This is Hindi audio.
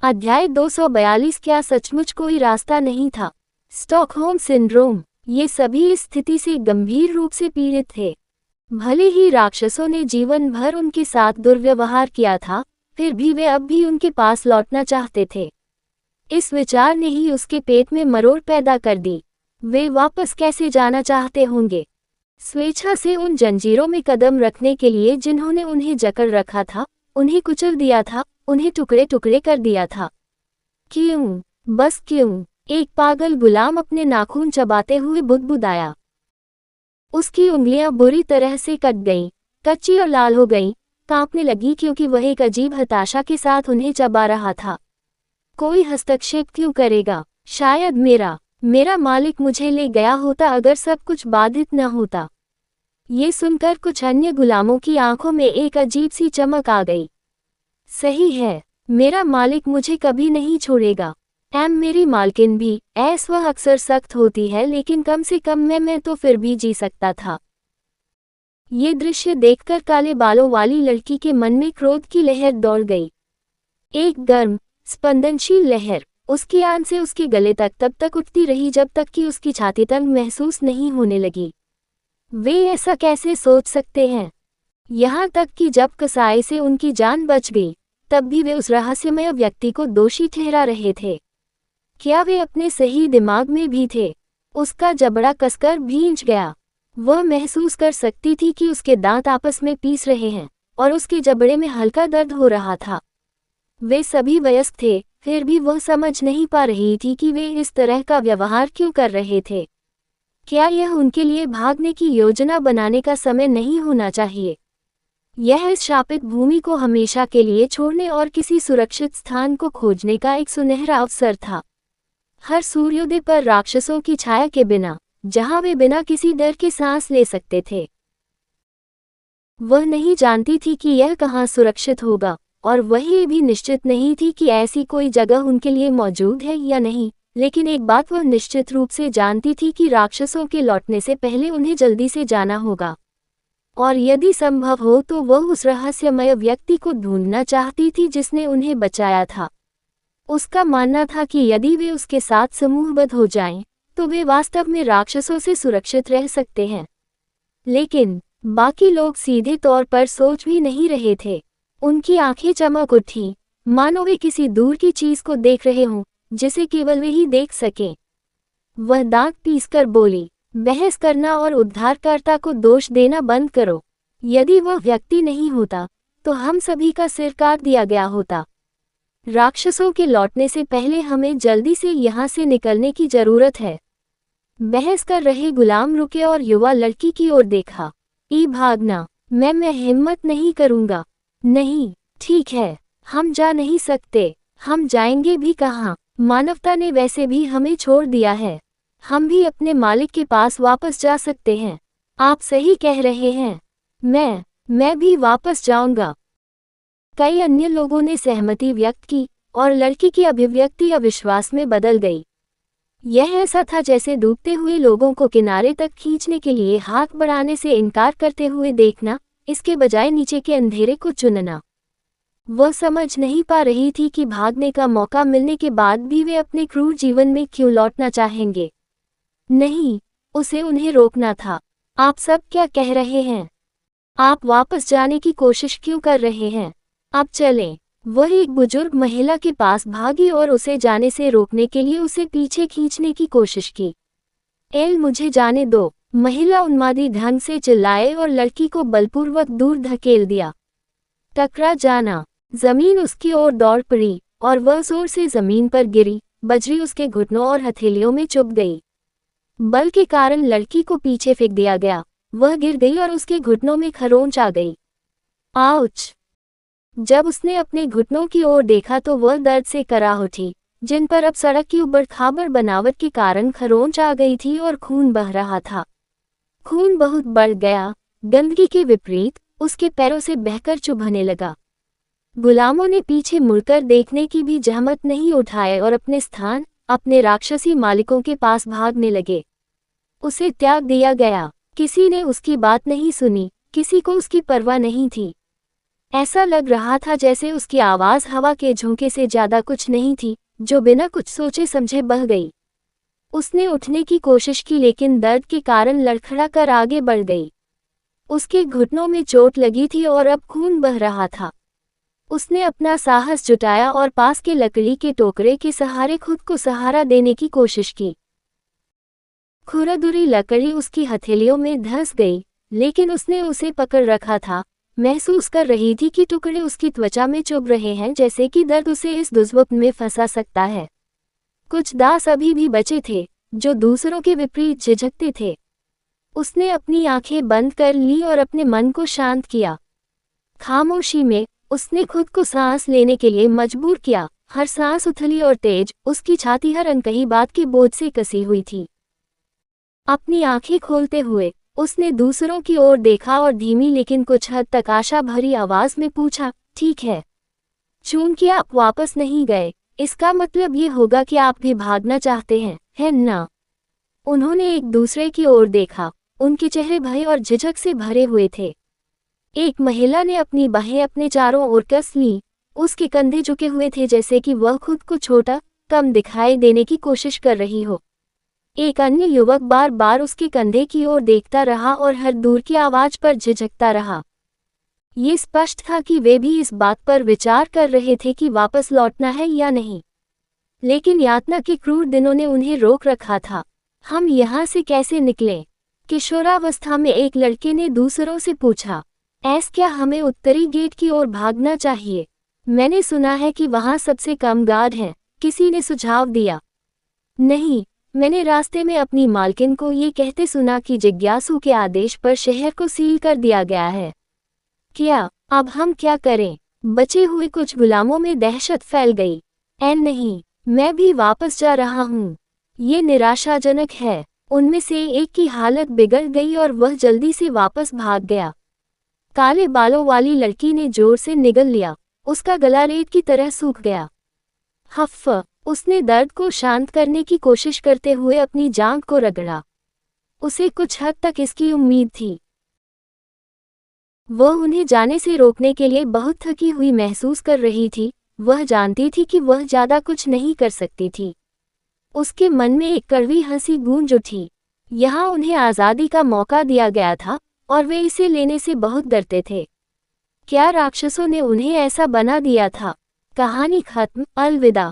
अध्याय 242। क्या सचमुच कोई रास्ता नहीं था? Stockholm syndrome. ये सभी इस स्थिति से गंभीर रूप से पीड़ित थे। भले ही राक्षसों ने जीवन भर उनके साथ दुर्व्यवहार किया था, फिर भी वे अब भी उनके पास लौटना चाहते थे। इस विचार ने ही उसके पेट में मरोड़ पैदा कर दी। वे वापस कैसे जाना चाहते होंगे, स्वेच्छा से उन जंजीरों में कदम रखने के लिए जिन्होंने उन्हें जकड़ रखा था, उन्हें कुचल दिया था, उन्हें टुकड़े टुकड़े कर दिया था। क्यों, बस क्यों? एक पागल गुलाम अपने नाखून चबाते हुए बुदबुदाया। उसकी उंगलियां बुरी तरह से कट गईं, कच्ची और लाल हो गईं, कांपने लगी क्योंकि वह एक अजीब हताशा के साथ उन्हें चबा रहा था। कोई हस्तक्षेप क्यों करेगा? शायद मेरा मालिक मुझे ले गया होता अगर सब कुछ बाधित न होता। ये सुनकर कुछ अन्य गुलामों की आंखों में एक अजीब सी चमक आ गई। सही है, मेरा मालिक मुझे कभी नहीं छोड़ेगा। मेरी मालकिन भी, वह अक्सर सख्त होती है, लेकिन कम से कम मैं तो फिर भी जी सकता था। ये दृश्य देखकर काले बालों वाली लड़की के मन में क्रोध की लहर दौड़ गई। एक गर्म, स्पंदनशील लहर उसकी आन से उसके गले तक तब तक उठती रही जब तक कि उसकी छाती तंग महसूस नहीं होने लगी। वे ऐसा कैसे सोच सकते हैं? यहाँ तक कि जब कसाई से उनकी जान बच गई, तब भी वे उस रहस्यमय व्यक्ति को दोषी ठहरा रहे थे। क्या वे अपने सही दिमाग में भी थे? उसका जबड़ा कसकर भींच गया। वह महसूस कर सकती थी कि उसके दांत आपस में पीस रहे हैं और उसके जबड़े में हल्का दर्द हो रहा था। वे सभी वयस्क थे, फिर भी वह समझ नहीं पा रही थी कि वे इस तरह का व्यवहार क्यों कर रहे थे। क्या यह उनके लिए भागने की योजना बनाने का समय नहीं होना चाहिए? यह इस शापित भूमि को हमेशा के लिए छोड़ने और किसी सुरक्षित स्थान को खोजने का एक सुनहरा अवसर था। हर सूर्योदय पर राक्षसों की छाया के बिना, जहां वे बिना किसी डर के सांस ले सकते थे। वह नहीं जानती थी कि यह कहां सुरक्षित होगा, और वह ये भी निश्चित नहीं थी कि ऐसी कोई जगह उनके लिए मौजूद है या नहीं, लेकिन एक बात वह निश्चित रूप से जानती थी कि राक्षसों के लौटने से पहले उन्हें जल्दी से जाना होगा। और यदि संभव हो तो वह उस रहस्यमय व्यक्ति को ढूंढना चाहती थी जिसने उन्हें बचाया था। उसका मानना था कि यदि वे उसके साथ समूहबद्ध हो जाएं, तो वे वास्तव में राक्षसों से सुरक्षित रह सकते हैं। लेकिन बाकी लोग सीधे तौर पर सोच भी नहीं रहे थे। उनकी आंखें चमक उठी, मानो वे किसी दूर की चीज को देख रहे हों, जिसे केवल वे ही देख सकें। वह दांत पीसकर बोली, बहस करना और उद्धारकर्ता को दोष देना बंद करो। यदि वह व्यक्ति नहीं होता, तो हम सभी का सिर काट दिया गया होता। राक्षसों के लौटने से पहले हमें जल्दी से यहाँ से निकलने की जरूरत है। बहस कर रहे गुलाम रुके और युवा लड़की की ओर देखा। भागना, मैं हिम्मत नहीं करूँगा। नहीं, ठीक है, हम जा नहीं सकते। हम जाएंगे भी कहाँ? मानवता ने वैसे भी हमें छोड़ दिया है। हम भी अपने मालिक के पास वापस जा सकते हैं। आप सही कह रहे हैं। मैं भी वापस जाऊंगा। कई अन्य लोगों ने सहमति व्यक्त की और लड़की की अभिव्यक्ति अविश्वास में बदल गई। यह ऐसा था जैसे डूबते हुए लोगों को किनारे तक खींचने के लिए हाथ बढ़ाने से इनकार करते हुए देखना, इसके बजाय नीचे के अंधेरे को चुनना। वह समझ नहीं पा रही थी कि भागने का मौका मिलने के बाद भी वे अपने क्रूर जीवन में क्यों लौटना चाहेंगे। नहीं, उसे उन्हें रोकना था। आप सब क्या कह रहे हैं? आप वापस जाने की कोशिश क्यों कर रहे हैं? अब चलें। वह एक बुजुर्ग महिला के पास भागी और उसे जाने से रोकने के लिए उसे पीछे खींचने की कोशिश की। मुझे जाने दो, महिला उन्मादी ढंग से चिल्लाए और लड़की को बलपूर्वक दूर धकेल दिया। टकरा जाना। जमीन उसकी ओर दौड़ पड़ी और वह जोर से जमीन पर गिरी। बजरी उसके घुटनों और हथेलियों में चुभ गई। बल के कारण लड़की को पीछे फेंक दिया गया। वह गिर गई और उसके घुटनों में खरोंच आ गई। आउच! जब उसने अपने घुटनों की ओर देखा तो वह दर्द से कराह उठी, जिन पर अब सड़क की उबड़-खाबड़ बनावट के कारण खरोंच आ गई थी और खून बह रहा था। खून बहुत बढ़ गया, गंदगी के विपरीत उसके पैरों से बहकर चुभने लगा। गुलामों ने पीछे मुड़कर देखने की भी जहमत नहीं उठाए और अपने स्थान, अपने राक्षसी मालिकों के पास भागने लगे। उसे त्याग दिया गया। किसी ने उसकी बात नहीं सुनी, किसी को उसकी परवाह नहीं थी। ऐसा लग रहा था जैसे उसकी आवाज़ हवा के झोंके से ज़्यादा कुछ नहीं थी, जो बिना कुछ सोचे समझे बह गई। उसने उठने की कोशिश की लेकिन दर्द के कारण लड़खड़ा कर आगे बढ़ गई। उसके घुटनों में चोट लगी थी और अब खून बह रहा था। उसने अपना साहस जुटाया और पास के लकड़ी के टोकरे के सहारे खुद को सहारा देने की कोशिश की। खुरदुरी लकड़ी उसकी हथेलियों में धंस गई, लेकिन उसने उसे पकड़ रखा था। महसूस कर रही थी कि टुकड़े उसकी त्वचा में चुभ रहे हैं, जैसे कि दर्द उसे इस दुष्वप्न में फंसा सकता है। कुछ दास अभी भी बचे थे, जो दूसरों के विपरीत झिझकते थे। उसने अपनी आंखें बंद कर ली और अपने मन को शांत किया। खामोशी में उसने खुद को सांस लेने के लिए मजबूर किया। हर सांस उथली और तेज, उसकी छाती हर अनकही बात के बोझ से कसी हुई थी। अपनी आंखें खोलते हुए उसने दूसरों की ओर देखा और धीमी लेकिन कुछ हद तक आशा भरी आवाज में पूछा, ठीक है, चूंकि आप वापस नहीं गए, इसका मतलब ये होगा कि आप भी भागना चाहते हैं, है ना? उन्होंने एक दूसरे की ओर देखा। उनके चेहरे भय और झिझक से भरे हुए थे। एक महिला ने अपनी बाहें अपने चारों ओर कस लीं। उसके कंधे झुके हुए थे जैसे कि वह खुद को छोटा, कम दिखाई देने की कोशिश कर रही हो। एक अन्य युवक बार बार उसके कंधे की ओर देखता रहा और हर दूर की आवाज पर झिझकता रहा। ये स्पष्ट था कि वे भी इस बात पर विचार कर रहे थे कि वापस लौटना है या नहीं। लेकिन यातना के क्रूर दिनों ने उन्हें रोक रखा था। हम यहाँ से कैसे निकलें? किशोरावस्था में एक लड़के ने दूसरों से पूछा। क्या हमें उत्तरी गेट की ओर भागना चाहिए? मैंने सुना है कि वहाँ सबसे कम गार्ड हैं, किसी ने सुझाव दिया। नहीं, मैंने रास्ते में अपनी मालकिन को ये कहते सुना कि जिज्ञासु के आदेश पर शहर को सील कर दिया गया है। क्या अब हम क्या करें? बचे हुए कुछ गुलामों में दहशत फैल गई। नहीं, मैं भी वापस जा रहा हूँ। ये निराशाजनक है। उनमें से एक की हालत बिगड़ गई और वह जल्दी से वापस भाग गया। काले बालों वाली लड़की ने जोर से निगल लिया। उसका गला रेत की तरह सूख गया। हफ्फ, उसने दर्द को शांत करने की कोशिश करते हुए अपनी जांघ को रगड़ा। उसे कुछ हद तक इसकी उम्मीद थी। वह उन्हें जाने से रोकने के लिए बहुत थकी हुई महसूस कर रही थी। वह जानती थी कि वह ज़्यादा कुछ नहीं कर सकती थी। उसके मन में एक कड़वी हंसी गूंज उठी। यहाँ उन्हें आज़ादी का मौका दिया गया था और वे इसे लेने से बहुत डरते थे। क्या राक्षसों ने उन्हें ऐसा बना दिया था? कहानी खत्म। अलविदा।